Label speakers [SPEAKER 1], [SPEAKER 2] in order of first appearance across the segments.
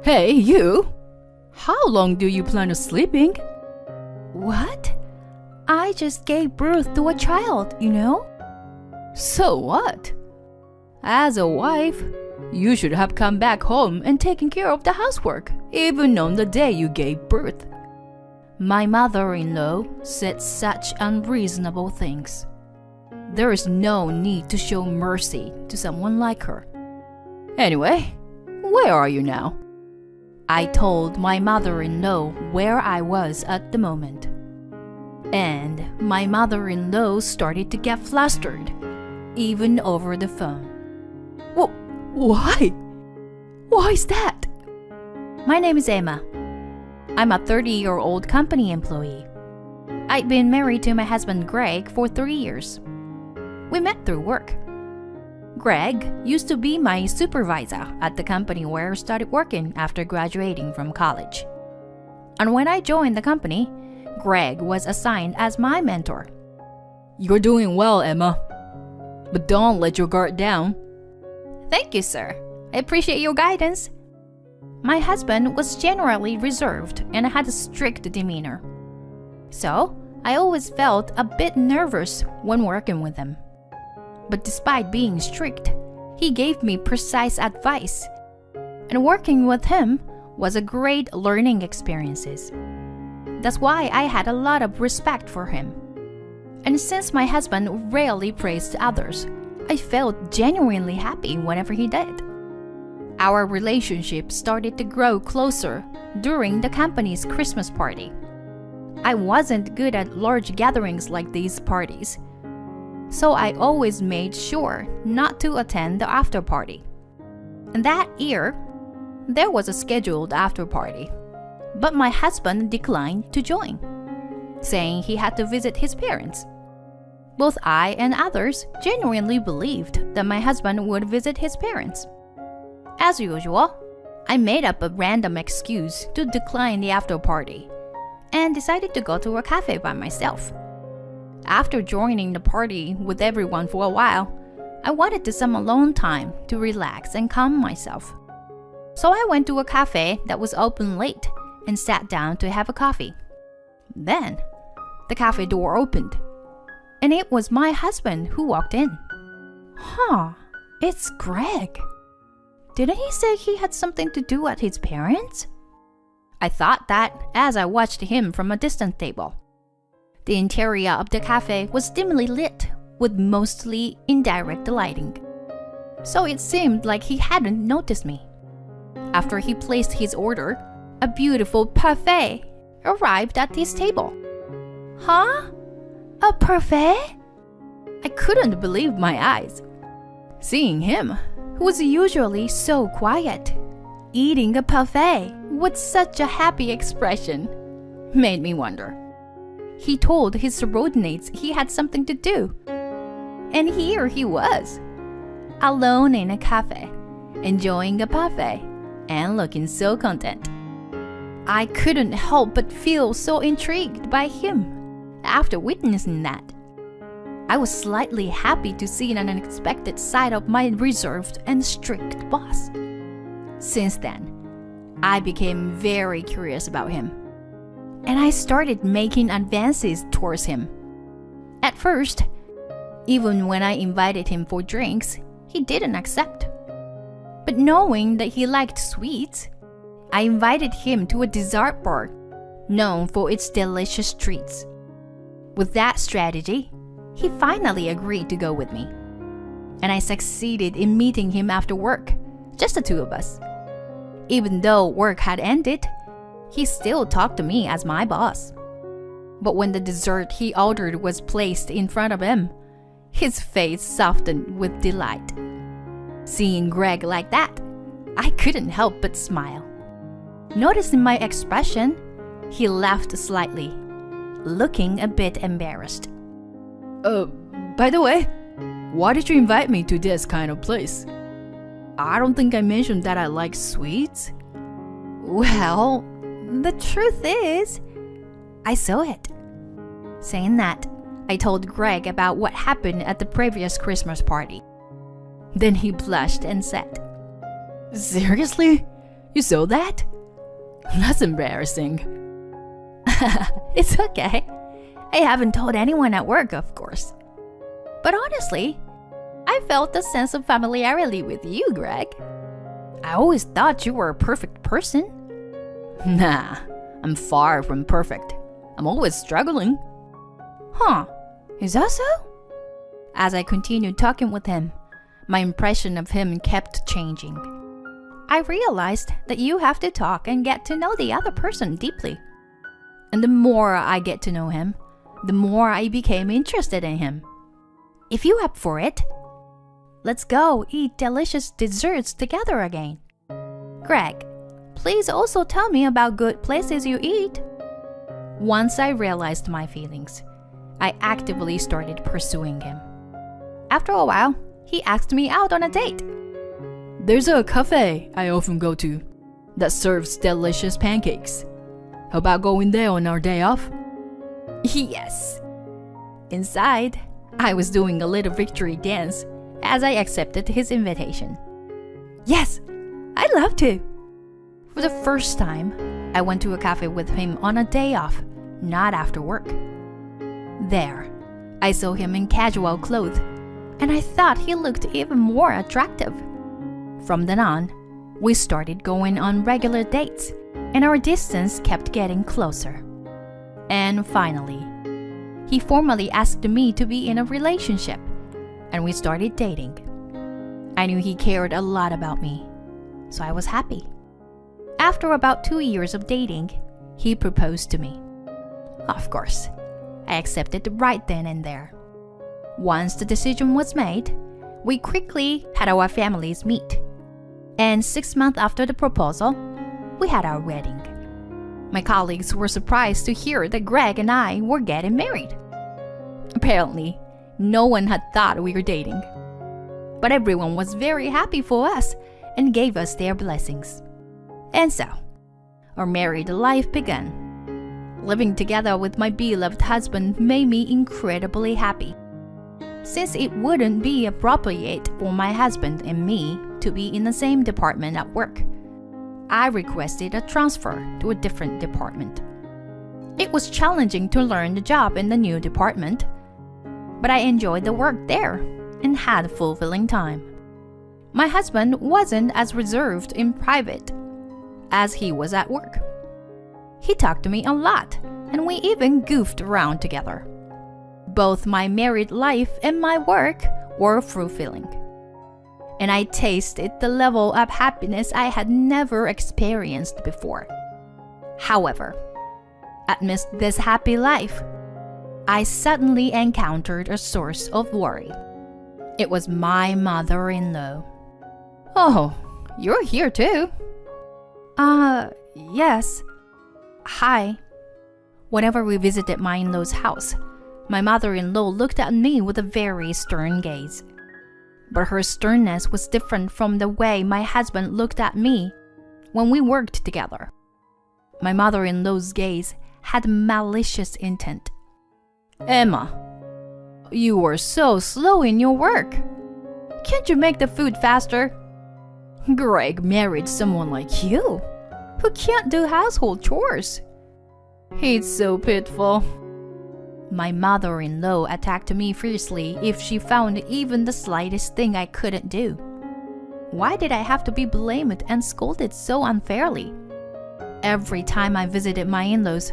[SPEAKER 1] Hey, you! How long do you plan on sleeping?
[SPEAKER 2] What? I just gave birth to a child,
[SPEAKER 1] So what? As a wife, you should have come back home and taken care of the housework, even on the day you gave birth.
[SPEAKER 2] My mother-in-law said such unreasonable things. There is no need to show mercy to someone like her.
[SPEAKER 1] Anyway, where are you now?
[SPEAKER 2] I told my mother-in-law where I was at the moment. And my mother-in-law started to get flustered, even over the phone.
[SPEAKER 1] Why? Why is that?
[SPEAKER 2] My name is Emma. I'm a 30-year-old company employee. I'd been married to my husband Greg for 3 years. We met through work. Greg used to be my supervisor at the company where I started working after graduating from college. And when I joined the company, Greg was assigned as my mentor.
[SPEAKER 1] You're doing well, Emma. But don't let your guard down.
[SPEAKER 2] Thank you, sir. I appreciate your guidance. My husband was generally reserved and had a strict demeanor. So, I always felt a bit nervous when working with him. But despite being strict, he gave me precise advice. And working with him was a great learning experience. That's why I had a lot of respect for him. And since my husband rarely praised others, I felt genuinely happy whenever he did. Our relationship started to grow closer during the company's Christmas party. I wasn't good at large gatherings like these parties, so I always made sure not to attend the after party. And that year, there was a scheduled after party, but my husband declined to join, saying he had to visit his parents. Both I and others genuinely believed that my husband would visit his parents. As usual, I made up a random excuse to decline the after party and decided to go to a cafe by myself. After joining the party with everyone for a while, I wanted some alone time to relax and calm myself. So I went to a cafe that was open late and sat down to have a coffee. Then, the cafe door opened, and it was my husband who walked in. It's Greg. Didn't he say he had something to do at his parents'? I thought that as I watched him from a distant table. The interior of the cafe was dimly lit with mostly indirect lighting, so it seemed like he hadn't noticed me. After he placed his order, a beautiful parfait arrived at his table.
[SPEAKER 1] Huh? A parfait? I couldn't believe my eyes. Seeing him, who was usually so quiet, eating a parfait with such a happy expression, made me wonder. He told his subordinates he had something to do. And here he was, alone in a cafe, enjoying a parfait and looking so content. I couldn't help but feel so intrigued by him after witnessing that. I was slightly happy to see an unexpected side of my reserved and strict boss. Since then, I became very curious about him, and I started making advances towards him. At first, even when I invited him for drinks, he didn't accept. But knowing that he liked sweets, I invited him to a dessert bar known for its delicious treats. With that strategy, he finally agreed to go with me, and I succeeded in meeting him after work, just the two of us. Even though work had ended, he still talked to me as my boss. But when the dessert he ordered was placed in front of him, his face softened with delight. Seeing Greg like that, I couldn't help but smile. Noticing my expression, he laughed slightly, looking a bit embarrassed. By the way, why did you invite me to this kind of place? I don't think I mentioned that I like sweets.
[SPEAKER 2] Well, the truth is, I saw it. Saying that, I told Greg about what happened at the previous Christmas party. Then he blushed and said,
[SPEAKER 1] Seriously? You saw that? That's embarrassing.
[SPEAKER 2] It's okay. I haven't told anyone at work, of course. But honestly, I felt a sense of familiarity with you, Greg. I always thought you were a perfect person.
[SPEAKER 1] Nah, I'm far from perfect. I'm always struggling.
[SPEAKER 2] Huh, is that so? As I continued talking with him, my impression of him kept changing. I realized that you have to talk and get to know the other person deeply. And the more I get to know him, the more I became interested in him. If you're up for it, let's go eat delicious desserts together again. Greg, please also tell me about good places you eat. Once I realized my feelings, I actively started pursuing him. After a while, he asked me out on a date.
[SPEAKER 1] There's a cafe I often go to that serves delicious pancakes. How about going there on our day off?
[SPEAKER 2] Yes. Inside, I was doing a little victory dance as I accepted his invitation. Yes, I'd love to. For the first time, I went to a cafe with him on a day off, not after work. There, I saw him in casual clothes, and I thought he looked even more attractive. From then on, we started going on regular dates, and our distance kept getting closer. And finally, he formally asked me to be in a relationship, and we started dating. I knew he cared a lot about me, so I was happy. After about 2 years of dating, he proposed to me. Of course, I accepted right then and there. Once the decision was made, we quickly had our families meet. And 6 months after the proposal, we had our wedding. My colleagues were surprised to hear that Greg and I were getting married. Apparently, no one had thought we were dating. But everyone was very happy for us and gave us their blessings. And so, our married life began. Living together with my beloved husband made me incredibly happy. Since it wouldn't be appropriate for my husband and me to be in the same department at work, I requested a transfer to a different department. It was challenging to learn the job in the new department, but I enjoyed the work there and had a fulfilling time. My husband wasn't as reserved in private as he was at work. He talked to me a lot, and we even goofed around together. Both my married life and my work were fulfilling, and I tasted the level of happiness I had never experienced before. However, amidst this happy life, I suddenly encountered a source of worry. It was my mother-in-law.
[SPEAKER 1] Oh, you're here too?
[SPEAKER 2] Yes. Hi. Whenever we visited my in-law's house, my mother-in-law looked at me with a very stern gaze. But her sternness was different from the way my husband looked at me when we worked together. My mother-in-law's gaze had malicious intent.
[SPEAKER 1] Emma, you are so slow in your work. Can't you make the food faster? Greg married someone like you, who can't do household chores. He's so pitiful.
[SPEAKER 2] My mother-in-law attacked me fiercely if she found even the slightest thing I couldn't do. Why did I have to be blamed and scolded so unfairly? Every time I visited my in-laws,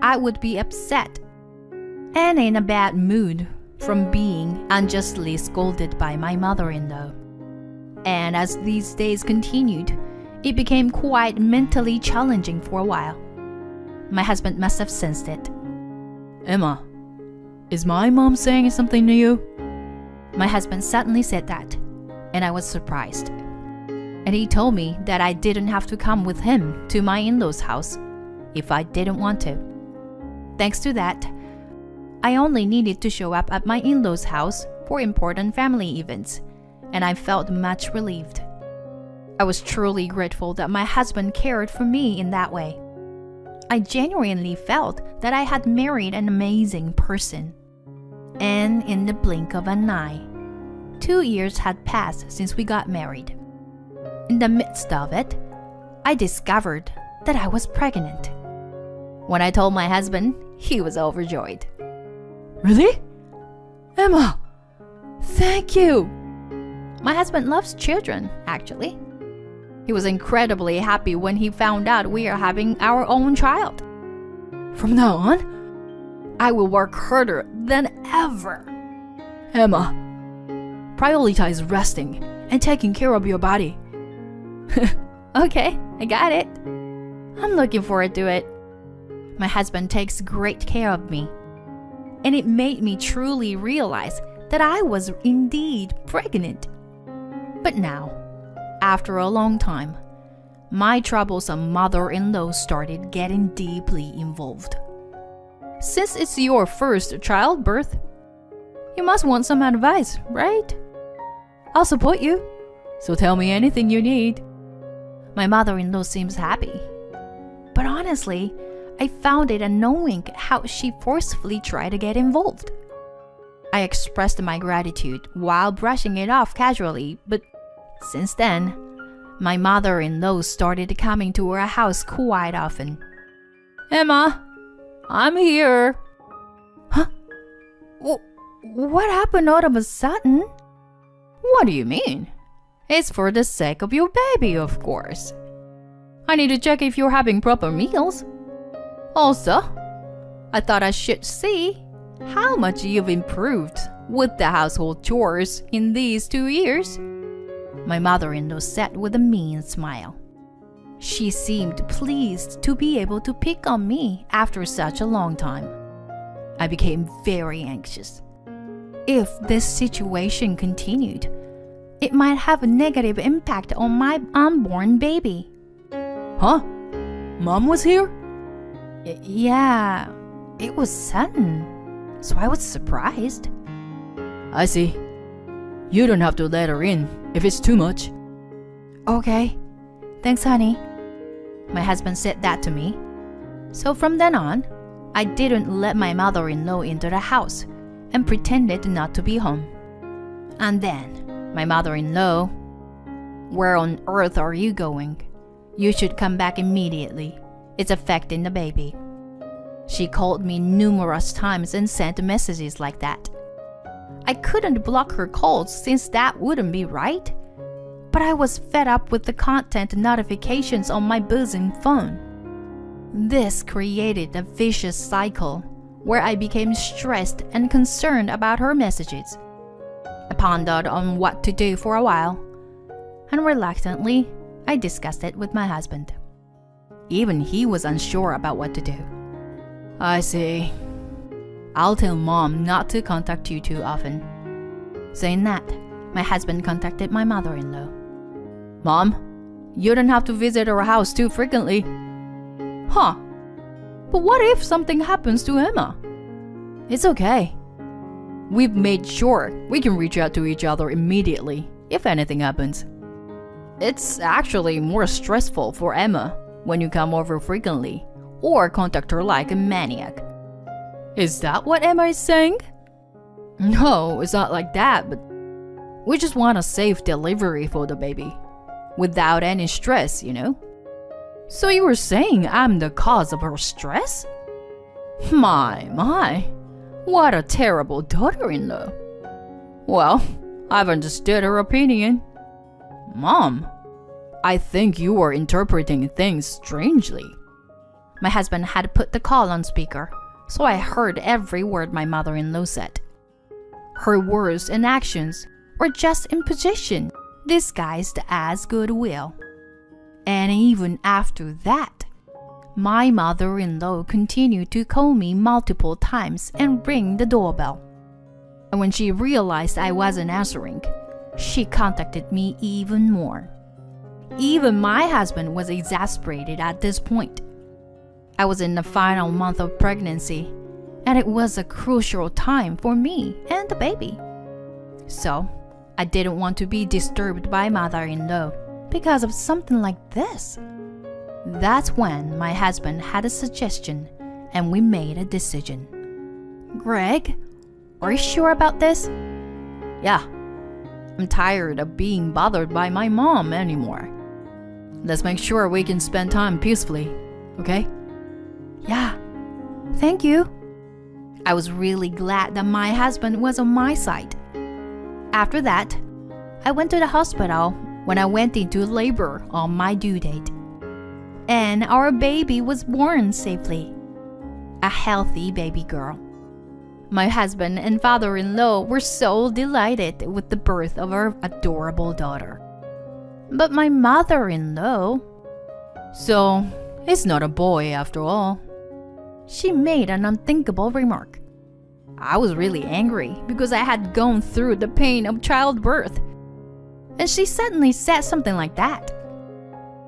[SPEAKER 2] I would be upset and in a bad mood from being unjustly scolded by my mother-in-law. And as these days continued, it became quite mentally challenging for a while. My husband must have sensed it.
[SPEAKER 1] Emma, is my mom saying something to you?
[SPEAKER 2] My husband suddenly said that, and I was surprised. And he told me that I didn't have to come with him to my in-laws' house if I didn't want to. Thanks to that, I only needed to show up at my in-laws' house for important family events, and I felt much relieved. I was truly grateful that my husband cared for me in that way. I genuinely felt that I had married an amazing person. And in the blink of an eye, 2 years had passed since we got married. In the midst of it, I discovered that I was pregnant. When I told my husband, he was overjoyed.
[SPEAKER 1] Really? Emma, thank you.
[SPEAKER 2] My husband loves children, actually. He was incredibly happy when he found out we are having our own child.
[SPEAKER 1] From now on,
[SPEAKER 2] I will work harder than ever.
[SPEAKER 1] Emma, prioritize resting and taking care of your body.
[SPEAKER 2] Okay, I got it. I'm looking forward to it. My husband takes great care of me. And it made me truly realize that I was indeed pregnant. But now, after a long time, my troublesome mother-in-law started getting deeply involved. Since it's your first childbirth, you must want some advice, right?
[SPEAKER 1] I'll support you, so tell me anything you need.
[SPEAKER 2] My mother-in-law seems happy. But honestly, I found it annoying how she forcefully tried to get involved. I expressed my gratitude while brushing it off casually, but since then, my mother-in-law started coming to our house quite often.
[SPEAKER 1] Emma, I'm here.
[SPEAKER 2] Huh? What happened all of a sudden?
[SPEAKER 1] What do you mean? It's for the sake of your baby, of course. I need to check if you're having proper meals. Also, I thought I should see how much you've improved with the household chores in these 2 years.
[SPEAKER 2] My mother-in-law said with a mean smile. She seemed pleased to be able to pick on me after such a long time. I became very anxious. If this situation continued, it might have a negative impact on my unborn baby.
[SPEAKER 1] Huh? Mom was here?
[SPEAKER 2] Yeah, it was sudden, so I was surprised.
[SPEAKER 1] I see. You don't have to let her in if it's too much.
[SPEAKER 2] Okay, thanks, honey. My husband said that to me. So from then on, I didn't let my mother-in-law into the house and pretended not to be home. And then, my mother-in-law, "Where on earth are you going? You should come back immediately. It's affecting the baby." She called me numerous times and sent messages like that. I couldn't block her calls since that wouldn't be right. But I was fed up with the content notifications on my buzzing phone. This created a vicious cycle where I became stressed and concerned about her messages. I pondered on what to do for a while, and reluctantly, I discussed it with my husband. Even he was unsure about what to do.
[SPEAKER 1] I see. I'll tell Mom not to contact you too often.
[SPEAKER 2] Saying that, my husband contacted my mother-in-law.
[SPEAKER 1] Mom, you don't have to visit our house too frequently. Huh? But what if something happens to Emma? It's okay. We've made sure we can reach out to each other immediately if anything happens. It's actually more stressful for Emma when you come over frequently or contact her like a maniac. Is that what Emma is saying? No, it's not like that, but we just want a safe delivery for the baby. Without any stress, you know? So you were saying I'm the cause of her stress? My. What a terrible daughter-in-law. Well, I've understood her opinion. Mom, I think you are interpreting things strangely.
[SPEAKER 2] My husband had put the call on speaker, so I heard every word my mother-in-law said. Her words and actions were just imposition, disguised as goodwill. And even after that, my mother-in-law continued to call me multiple times and ring the doorbell. And when she realized I wasn't answering, she contacted me even more. Even my husband was exasperated at this point. I was in the final month of pregnancy, and it was a crucial time for me and the baby. So, I didn't want to be disturbed by mother-in-law because of something like this. That's when my husband had a suggestion, and we made a decision. Greg, are you sure about this?
[SPEAKER 1] Yeah. I'm tired of being bothered by my mom anymore. Let's make sure we can spend time peacefully, okay?
[SPEAKER 2] Yeah, thank you. I was really glad that my husband was on my side. After that, I went to the hospital when I went into labor on my due date. And our baby was born safely. A healthy baby girl. My husband and father-in-law were so delighted with the birth of our adorable daughter. But my mother-in-law...
[SPEAKER 1] So, it's not a boy after all.
[SPEAKER 2] She made an unthinkable remark. I was really angry because I had gone through the pain of childbirth. And she suddenly said something like that.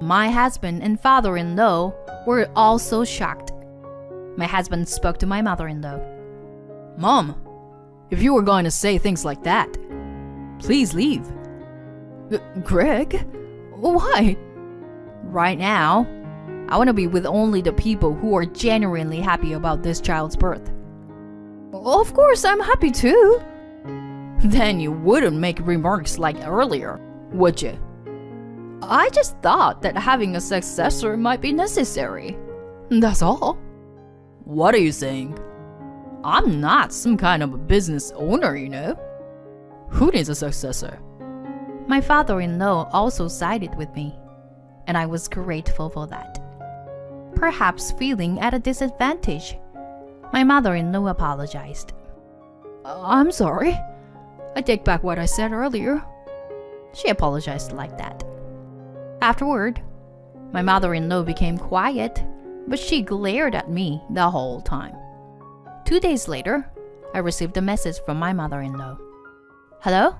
[SPEAKER 2] My husband and father-in-law were also shocked. My husband spoke to my mother-in-law.
[SPEAKER 1] Mom, if you were going to say things like that, please leave.
[SPEAKER 2] Greg? Why?
[SPEAKER 1] Right now, I want to be with only the people who are genuinely happy about this child's birth.
[SPEAKER 2] Of course, I'm happy too.
[SPEAKER 1] Then you wouldn't make remarks like earlier, would you?
[SPEAKER 2] I just thought that having a successor might be necessary. That's all.
[SPEAKER 1] What are you saying? I'm not some kind of a business owner, you know. Who needs a successor?
[SPEAKER 2] My father-in-law also sided with me, and I was grateful for that. Perhaps feeling at a disadvantage, my mother-in-law apologized.
[SPEAKER 1] I'm sorry. I take back what I said earlier.
[SPEAKER 2] She apologized like that. Afterward, my mother-in-law became quiet, but she glared at me the whole time. 2 days later, I received a message from my mother-in-law. Hello?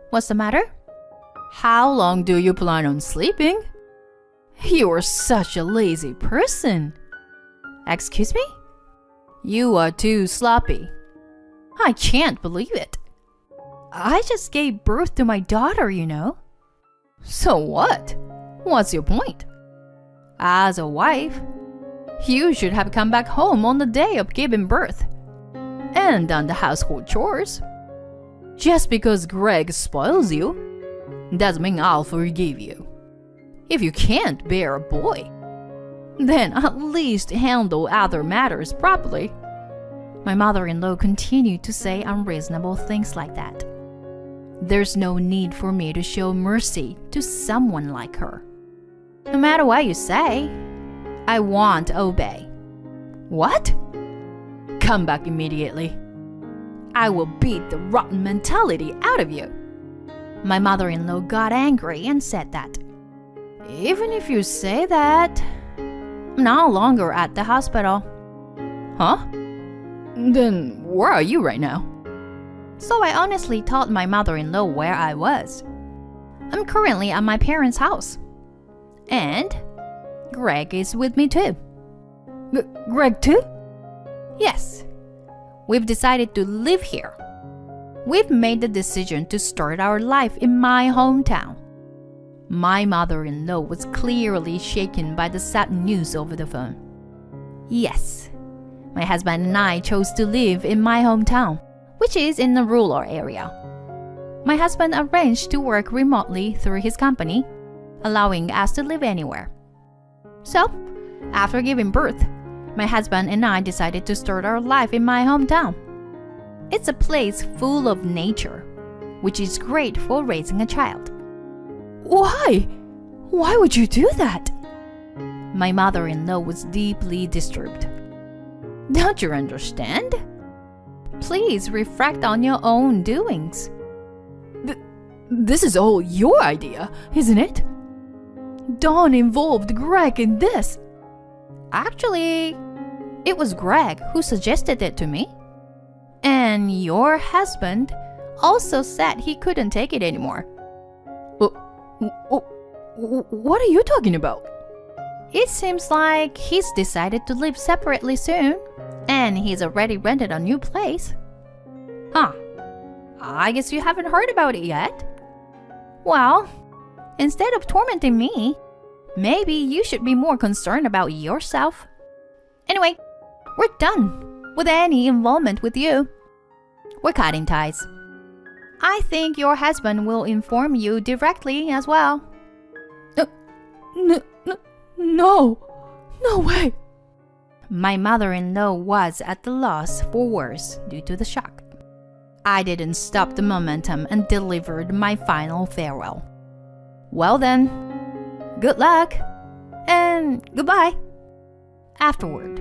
[SPEAKER 2] What's the matter?
[SPEAKER 1] How long do you plan on sleeping? You're such a lazy person.
[SPEAKER 2] Excuse me?
[SPEAKER 1] You are too sloppy.
[SPEAKER 2] I can't believe it. I just gave birth to my daughter, you know.
[SPEAKER 1] So what? What's your point?
[SPEAKER 2] As a wife, you should have come back home on the day of giving birth and done the household chores.
[SPEAKER 1] Just because Greg spoils you doesn't mean I'll forgive you. If you can't bear a boy, then at least handle other matters properly.
[SPEAKER 2] My mother-in-law continued to say unreasonable things like that. There's no need for me to show mercy to someone like her. No matter what you say, I won't obey.
[SPEAKER 1] What? Come back immediately. I will beat the rotten mentality out of you.
[SPEAKER 2] My mother-in-law got angry and said that. Even if you say that, I'm no longer at the hospital.
[SPEAKER 1] Huh? Then where are you right now?
[SPEAKER 2] So I honestly told my mother-in-law where I was. I'm currently at my parents' house. And Greg is with me too.
[SPEAKER 1] Greg too?
[SPEAKER 2] Yes. We've decided to live here. We've made the decision to start our life in my hometown. My mother-in-law was clearly shaken by the sad news over the phone. Yes, my husband and I chose to live in my hometown, which is in a rural area. My husband arranged to work remotely through his company, allowing us to live anywhere. So, after giving birth, my husband and I decided to start our life in my hometown. It's a place full of nature, which is great for raising a child.
[SPEAKER 1] Why? Why would you do that?
[SPEAKER 2] My mother-in-law was deeply disturbed. Don't you understand? Please reflect on your own doings.
[SPEAKER 1] This is all your idea, isn't it? Dawn involved Greg in this.
[SPEAKER 2] Actually, it was Greg who suggested it to me. And your husband also said he couldn't take it anymore.
[SPEAKER 1] What are you talking about?
[SPEAKER 2] It seems like he's decided to live separately soon, and he's already rented a new place. Huh. I guess you haven't heard about it yet. Well, instead of tormenting me, maybe you should be more concerned about yourself. Anyway, we're done with any involvement with you. We're cutting ties. I think your husband will inform you directly as well.
[SPEAKER 1] No way.
[SPEAKER 2] My mother-in-law was at the loss for words due to the shock. I didn't stop the momentum and delivered my final farewell. Well then, good luck and goodbye. Afterward,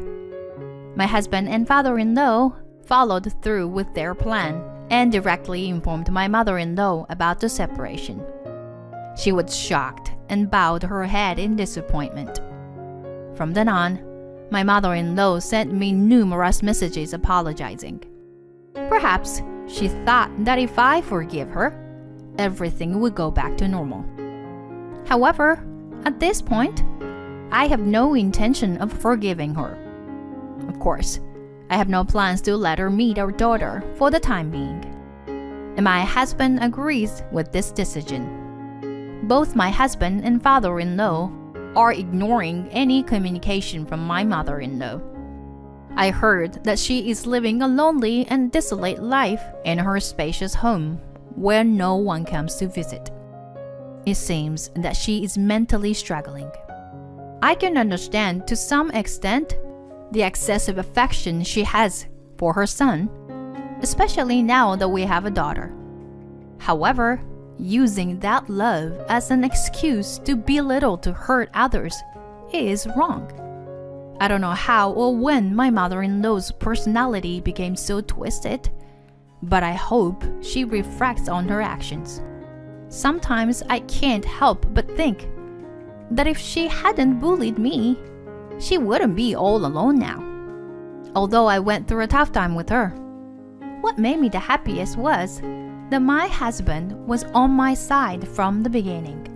[SPEAKER 2] my husband and father-in-law followed through with their plan and directly informed my mother-in-law about the separation. She was shocked and bowed her head in disappointment. From then on, my mother-in-law sent me numerous messages apologizing. Perhaps she thought that if I forgive her, everything would go back to normal. However, at this point, I have no intention of forgiving her. Of course, I have no plans to let her meet our daughter for the time being. And my husband agrees with this decision. Both my husband and father-in-law are ignoring any communication from my mother-in-law. I heard that she is living a lonely and desolate life in her spacious home where no one comes to visit. It seems that she is mentally struggling. I can understand to some extent the excessive affection she has for her son, especially now that we have a daughter. However, using that love as an excuse to belittle to hurt others is wrong. I don't know how or when my mother-in-law's personality became so twisted, but I hope she reflects on her actions. Sometimes I can't help but think that if she hadn't bullied me, she wouldn't be all alone now. Although I went through a tough time with her, what made me the happiest was that my husband was on my side from the beginning.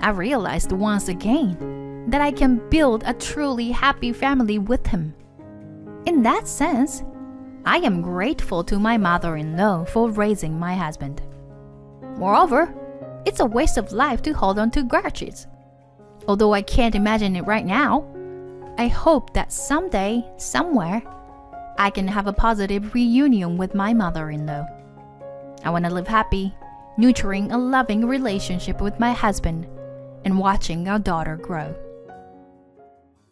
[SPEAKER 2] I realized once again that I can build a truly happy family with him. In that sense, I am grateful to my mother-in-law for raising my husband. Moreover, it's a waste of life to hold on to grudges. Although I can't imagine it right now, I hope that someday, somewhere, I can have a positive reunion with my mother-in-law. I want to live happy, nurturing a loving relationship with my husband, and watching our daughter grow.